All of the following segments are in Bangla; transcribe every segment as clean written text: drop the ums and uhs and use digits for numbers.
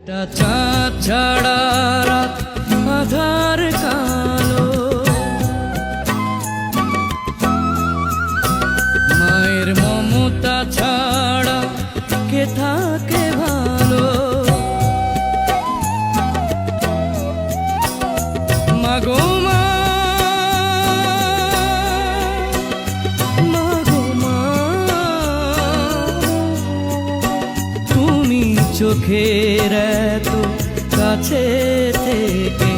চাঁদ ছাড়া রাত আধার কালো, মায়ের মমতা ছাড়া কে থাকে ভালো। মাগো মা, মাগো মা, তুমি চোখের এত কাছে থেকে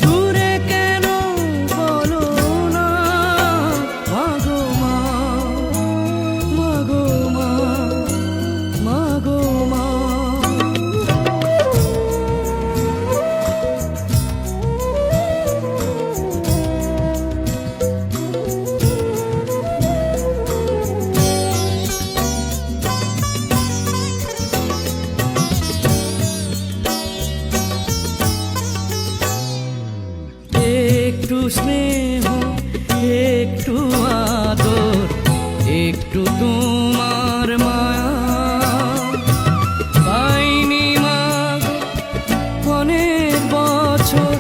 দূরে কেন বলো না? মাগো মা, মাগো মা, মাগো মা। একটু স্নেহ, একটু আদর, একটু তোমার মায়া পাইনি মা অনেক বছর।